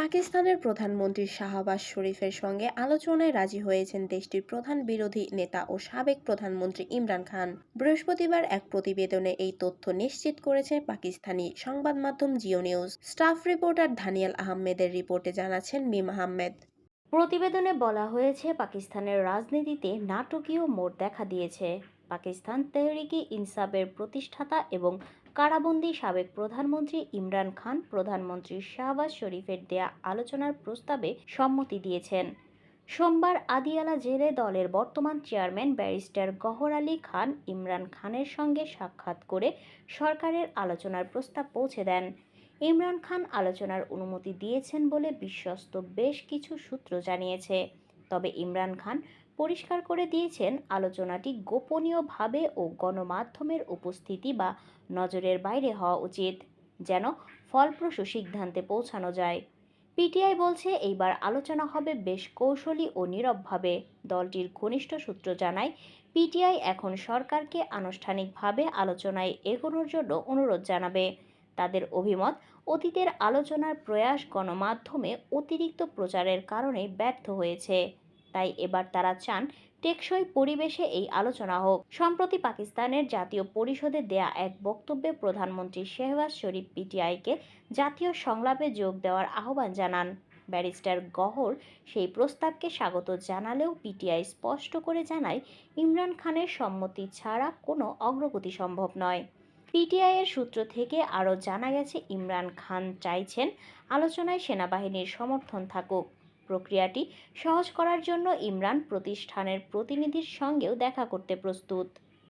পাকিস্তানের প্রধানমন্ত্রী শাহবাজ শরীফের সঙ্গে আলোচনায় রাজি হয়েছেন দেশটির প্রধান বিরোধী নেতা ও সাবেক প্রধানমন্ত্রী ইমরান খান। বৃহস্পতিবার এক প্রতিবেদনে এই তথ্য নিশ্চিত করেছে পাকিস্তানি সংবাদ মাধ্যম Jio news. Staff reporter Daniyal আহমেদের রিপোর্টে জানাচ্ছেন মিম আহমেদ। প্রতিবেদনে বলা হয়েছে, পাকিস্তানের রাজনীতিতে নাটকীয় মোড় দেখা দিয়েছে। পাকিস্তান তেহরিকি ইনসাফের প্রতিষ্ঠাতা এবং কারাবন্দী সাবেক প্রধানমন্ত্রী ইমরান খান প্রধানমন্ত্রী শাহবাজ শরীফের দেয়া আলোচনার প্রস্তাবে সম্মতি দিয়েছেন। সোমবার আদিয়ালা জেলে দলের বর্তমান চেয়ারম্যান ব্যারিস্টার গওহর আলী খান ইমরান খানের সঙ্গে সাক্ষাৎ করে সরকারের আলোচনার প্রস্তাব পৌঁছে দেন। ইমরান খান আলোচনার অনুমতি দিয়েছেন বলে বিশ্বস্ত বেশ কিছু সূত্র জানিয়েছে। তবে ইমরান খান পরিষ্কার করে দিয়েছেন, আলোচনাটি গোপনীয়ভাবে ও গণমাধ্যমের উপস্থিতি বা নজরের বাইরে হওয়া উচিত, যেন ফলপ্রসূ সিদ্ধান্তে পৌঁছানো যায়। পিটিআই বলছে, এইবার আলোচনা হবে বেশ কৌশলী ও নীরবভাবে। দলটির ঘনিষ্ঠ সূত্র জানায়, পিটিআই এখন সরকারকে আনুষ্ঠানিকভাবে আলোচনায় এগোনোর জন্য অনুরোধ জানাবে। তাদের অভিমত, অতীতের আলোচনার প্রয়াস গণমাধ্যমে অতিরিক্ত প্রচারের কারণে ব্যর্থ হয়েছে। তাই এবার তারা চান টেকসই পরিবেশে এই আলোচনা হোক। সম্প্রতি পাকিস্তানের জাতীয় পরিষদে দেয়া এক বক্তব্যে প্রধানমন্ত্রী শেহবাজ শরীফ পিটিআইকে জাতীয় সংলাপে যোগ দেওয়ার আহ্বান জানান। ব্যারিস্টার গওহর সেই প্রস্তাবকে স্বাগত জানালেও পিটিআই স্পষ্ট করে জানায়, ইমরান খানের সম্মতি ছাড়া কোনো অগ্রগতি সম্ভব নয়। পিটিআইয়ের সূত্র থেকে আরও জানা গেছে, ইমরান খান চাইছেন আলোচনায় সেনাবাহিনীর সমর্থন থাকুক। প্রক্রিয়াটি সহজ করার জন্য ইমরান প্রতিষ্ঠানের প্রতিনিধির সঙ্গেও দেখা করতে প্রস্তুত।